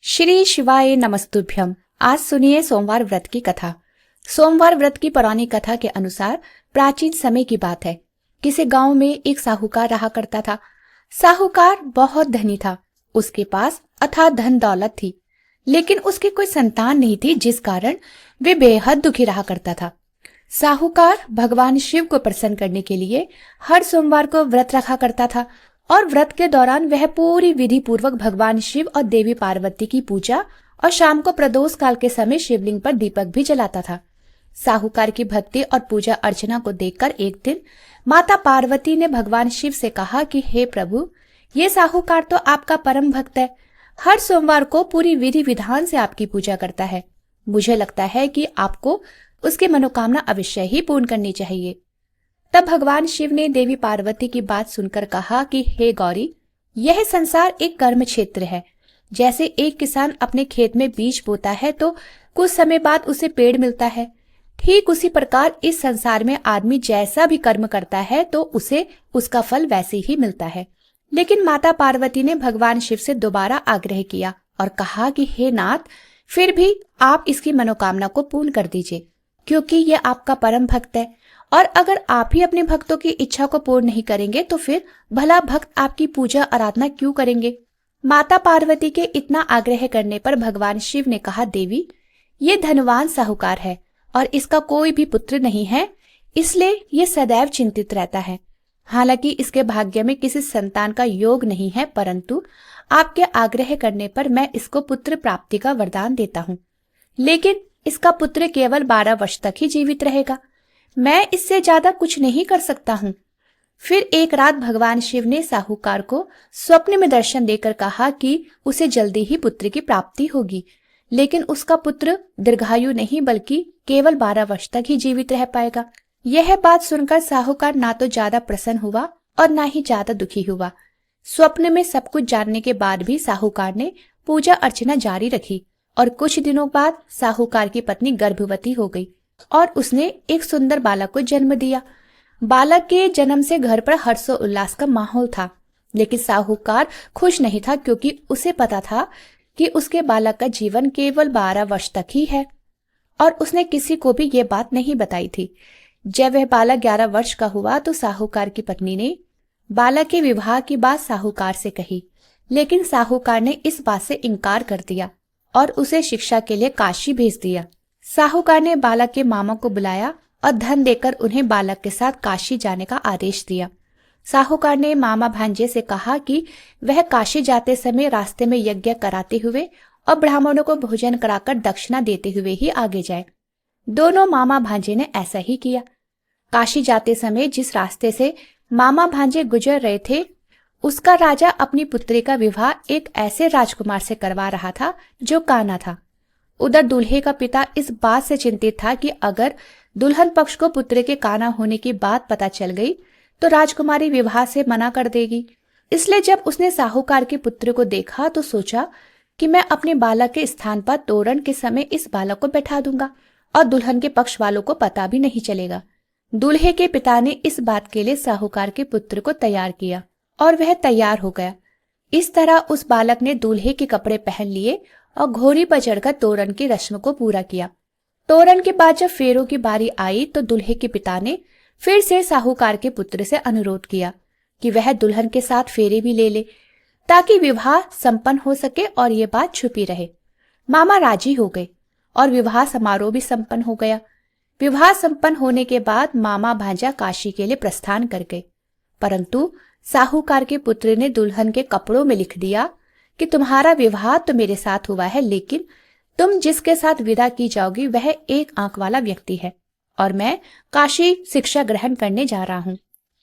श्री शिवाय नमस्तुभ्यम। आज सुनिए सोमवार व्रत की कथा। सोमवार व्रत की पौराणिक कथा के अनुसार प्राचीन समय की बात है। किसी गांव में एक साहूकार रहा करता था। साहूकार बहुत धनी था। उसके पास अथाह धन दौलत थी, लेकिन उसकी कोई संतान नहीं थी, जिस कारण वे बेहद दुखी रहा करता था। साहूकार भगवान शिव को प्रसन्न करने के लिए हर सोमवार को व्रत रखा करता था और व्रत के दौरान वह पूरी विधि पूर्वक भगवान शिव और देवी पार्वती की पूजा और शाम को प्रदोष काल के समय शिवलिंग पर दीपक भी जलाता था। साहूकार की भक्ति और पूजा अर्चना को देखकर एक दिन माता पार्वती ने भगवान शिव से कहा कि हे प्रभु, ये साहूकार तो आपका परम भक्त है, हर सोमवार को पूरी विधि विधान से आपकी पूजा करता है। मुझे लगता है कि आपको उसकी मनोकामना अवश्य ही पूर्ण करनी चाहिए। तब भगवान शिव ने देवी पार्वती की बात सुनकर कहा कि हे गौरी, यह संसार एक कर्म क्षेत्र है। जैसे एक किसान अपने खेत में बीज बोता है तो कुछ समय बाद उसे पेड़ मिलता है, ठीक उसी प्रकार इस संसार में आदमी जैसा भी कर्म करता है तो उसे उसका फल वैसे ही मिलता है। लेकिन माता पार्वती ने भगवान शिव से दोबारा आग्रह किया और कहा कि हे नाथ, फिर भी आप इसकी मनोकामना को पूर्ण कर दीजिए, क्योंकि यह आपका परम भक्त है, और अगर आप ही अपने भक्तों की इच्छा को पूर्ण नहीं करेंगे तो फिर भला भक्त आपकी पूजा आराधना क्यों करेंगे। माता पार्वती के इतना आग्रह करने पर भगवान शिव ने कहा, देवी, ये धनवान साहूकार है और इसका कोई भी पुत्र नहीं है, इसलिए ये सदैव चिंतित रहता है। हालांकि इसके भाग्य में किसी संतान का योग नहीं है, परंतु आपके आग्रह करने पर मैं इसको पुत्र प्राप्ति का वरदान देता हूँ। लेकिन इसका पुत्र केवल 12 वर्ष तक ही जीवित रहेगा। मैं इससे ज्यादा कुछ नहीं कर सकता हूँ। फिर एक रात भगवान शिव ने साहूकार को स्वप्न में दर्शन देकर कहा कि उसे जल्दी ही पुत्र की प्राप्ति होगी, लेकिन उसका पुत्र दीर्घायु नहीं बल्कि केवल 12 वर्ष तक ही जीवित रह पाएगा। यह बात सुनकर साहूकार ना तो ज्यादा प्रसन्न हुआ और ना ही ज्यादा दुखी हुआ। स्वप्न में सब कुछ जानने के बाद भी साहूकार ने पूजा अर्चना जारी रखी और कुछ दिनों बाद साहूकार की पत्नी गर्भवती हो गई और उसने एक सुंदर बालक को जन्म दिया। बालक के जन्म से घर पर हर्षोल्लास का माहौल था, लेकिन साहूकार खुश नहीं था, क्योंकि उसे पता था कि उसके बालक का जीवन केवल 12 वर्ष तक ही है और उसने किसी को भी ये बात नहीं बताई थी। जब वह बालक 11 वर्ष का हुआ तो साहूकार की पत्नी ने बालक के विवाह की बात साहूकार से कही, लेकिन साहूकार ने इस बात से इनकार कर दिया और उसे शिक्षा के लिए काशी भेज दिया। साहूकार ने बालक के मामा को बुलाया और धन देकर उन्हें बालक के साथ काशी जाने का आदेश दिया। साहूकार ने मामा भांजे से कहा कि वह काशी जाते समय रास्ते में यज्ञ कराते हुए और ब्राह्मणों को भोजन कराकर दक्षिणा देते हुए ही आगे जाए। दोनों मामा भांजे ने ऐसा ही किया। काशी जाते समय जिस रास्ते से मामा भांजे गुजर रहे थे, उसका राजा अपनी पुत्री का विवाह एक ऐसे राजकुमार से करवा रहा था जो काना था। उधर दूल्हे का पिता इस बात से चिंतित था कि अगर दुल्हन पक्ष को पुत्र के काना होने की बात पता चल गई तो राजकुमारी विवाह से मना कर देगी। इसलिए जब उसने साहूकार के पुत्र को देखा तो सोचा कि मैं अपने बालक के स्थान पर तोरण के समय इस बालक को बैठा दूंगा और दुल्हन के पक्ष वालों को पता भी नहीं चलेगा। दूल्हे के पिता ने इस बात के लिए साहूकार के पुत्र को तैयार किया और वह तैयार हो गया। इस तरह उस बालक ने दूल्हे के कपड़े पहन लिए और घोड़ी पर चढ़कर तोरण की रस्म को पूरा किया। तोरण के बाद जब फेरों की बारी आई तो दूल्हे के पिता ने फिर से साहूकार के पुत्र से अनुरोध किया कि वह दुल्हन के साथ फेरे भी ले ले, ताकि विवाह संपन्न हो सके और ये बात छुपी रहे। मामा राजी हो गए और विवाह समारोह भी संपन्न हो गया। विवाह संपन्न होने के बाद मामा भांजा काशी के लिए प्रस्थान कर गए, परंतु साहूकार के पुत्र ने दुल्हन के कपड़ों में लिख दिया कि तुम्हारा विवाह तो मेरे साथ हुआ है, लेकिन तुम जिसके साथ विदा की जाओगी वह एक आंख वाला व्यक्ति है और मैं काशी शिक्षा ग्रहण करने जा रहा हूँ।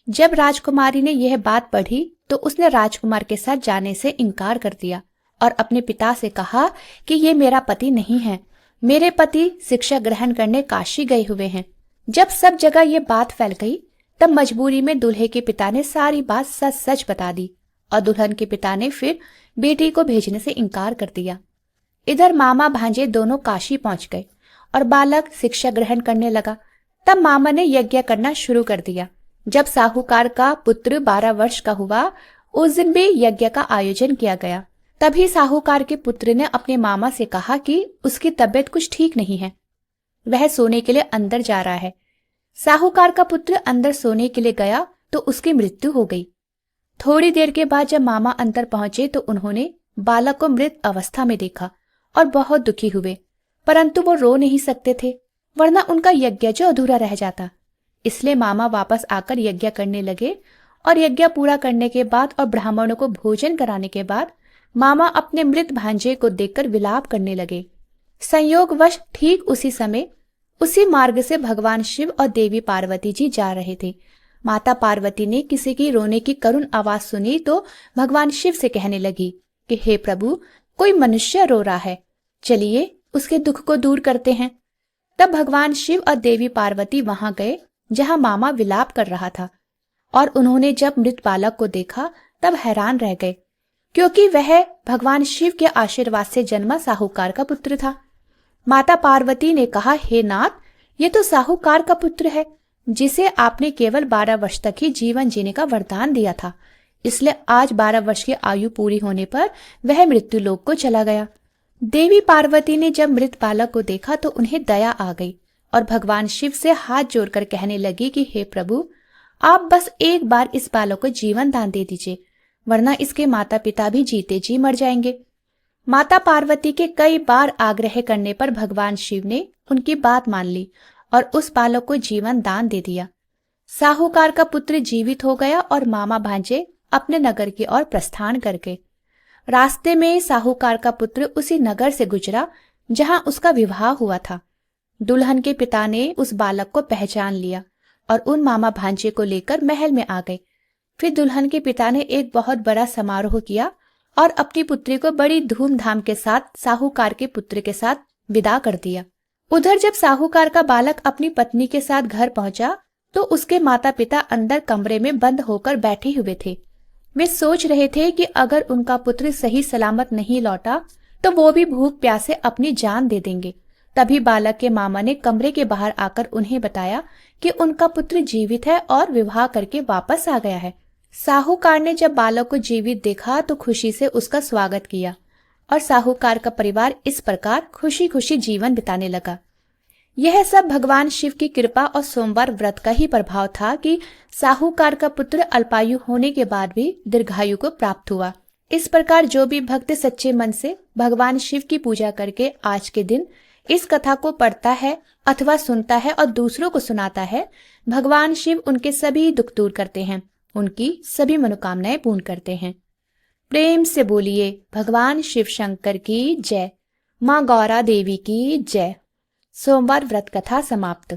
जब राजकुमारी ने यह बात पढ़ी तो उसने राजकुमार के साथ जाने से इनकार कर दिया और अपने पिता से कहा कि ये मेरा पति नहीं है, मेरे पति शिक्षा ग्रहण करने काशी गए हुए हैं। जब सब जगह ये बात फैल गई तब मजबूरी में दूल्हे के पिता ने सारी बात सच सच बता दी और दुल्हन के पिता ने फिर बेटी को भेजने से इनकार कर दिया। इधर मामा भांजे दोनों काशी पहुंच गए और बालक शिक्षा ग्रहण करने लगा। तब मामा ने यज्ञ करना शुरू कर दिया। जब साहूकार का पुत्र 12 वर्ष का हुआ, उस दिन भी यज्ञ का आयोजन किया गया। तभी साहूकार के पुत्र ने अपने मामा से कहा कि उसकी तबीयत कुछ ठीक नहीं है, वह सोने के लिए अंदर जा रहा है। साहूकार का पुत्र अंदर सोने के लिए गया तो उसकी मृत्यु हो गई। थोड़ी देर के बाद जब मामा अंदर पहुंचे तो उन्होंने बालक को मृत अवस्था में देखा और बहुत दुखी हुए, परंतु वो रो नहीं सकते थे, वरना उनका यज्ञ जो अधूरा रह जाता। इसलिए मामा वापस आकर यज्ञ करने लगे और यज्ञ पूरा करने के बाद और ब्राह्मणों को भोजन कराने के बाद मामा अपने मृत भांजे को देखकर विलाप करने लगे। संयोगवश ठीक उसी समय उसी मार्ग से भगवान शिव और देवी पार्वती जी जा रहे थे। माता पार्वती ने किसी की रोने की करुण आवाज सुनी तो भगवान शिव से कहने लगी कि हे प्रभु, कोई मनुष्य रो रहा है, चलिए उसके दुख को दूर करते हैं। तब भगवान शिव और देवी पार्वती वहां गए जहां मामा विलाप कर रहा था, और उन्होंने जब मृत बालक को देखा तब हैरान रह गए, क्योंकि वह भगवान शिव के आशीर्वाद से जन्मा साहूकार का पुत्र था। माता पार्वती ने कहा, हे नाथ, ये तो साहूकार का पुत्र है जिसे आपने केवल 12 वर्ष तक ही जीवन जीने का वरदान दिया था, इसलिए आज 12 वर्ष की आयु पूरी होने पर वह मृत्यु लोक को चला गया। देवी पार्वती ने जब मृत बालक को देखा तो उन्हें दया आ गई और भगवान शिव से हाथ जोड़कर कहने लगी कि हे प्रभु, आप बस एक बार इस बालक को जीवन दान दे दीजिए, वरना इसके माता पिता भी जीते जी मर जाएंगे। माता पार्वती के कई बार आग्रह करने पर भगवान शिव ने उनकी बात मान ली और उस बालक को जीवन दान दे दिया। साहूकार का पुत्र जीवित हो गया और मामा भांजे अपने नगर की ओर प्रस्थान कर गए। रास्ते में साहूकार का पुत्र उसी नगर से गुजरा जहां उसका विवाह हुआ था। दुल्हन के पिता ने उस बालक को पहचान लिया और उन मामा भांजे को लेकर महल में आ गए। फिर दुल्हन के पिता ने एक बहुत बड़ा समारोह किया और अपनी पुत्री को बड़ी धूमधाम के साथ साहूकार के पुत्र के साथ विदा कर दिया। उधर जब साहूकार का बालक अपनी पत्नी के साथ घर पहुंचा तो उसके माता पिता अंदर कमरे में बंद होकर बैठे हुए थे। वे सोच रहे थे कि अगर उनका पुत्र सही सलामत नहीं लौटा तो वो भी भूख प्यास से अपनी जान दे देंगे। तभी बालक के मामा ने कमरे के बाहर आकर उन्हें बताया कि उनका पुत्र जीवित है और विवाह करके वापस आ गया है। साहूकार ने जब बालक को जीवित देखा तो खुशी से उसका स्वागत किया और साहूकार का परिवार इस प्रकार खुशी खुशी जीवन बिताने लगा। यह सब भगवान शिव की कृपा और सोमवार व्रत का ही प्रभाव था कि साहूकार का पुत्र अल्पायु होने के बाद भी दीर्घायु को प्राप्त हुआ। इस प्रकार जो भी भक्त सच्चे मन से भगवान शिव की पूजा करके आज के दिन इस कथा को पढ़ता है अथवा सुनता है और दूसरों को सुनाता है, भगवान शिव उनके सभी दुख दूर करते हैं, उनकी सभी मनोकामनाएं पूर्ण करते हैं। प्रेम से बोलिए भगवान शिव शंकर की जय, माँ गौरा देवी की जय। सोमवार व्रत कथा समाप्त।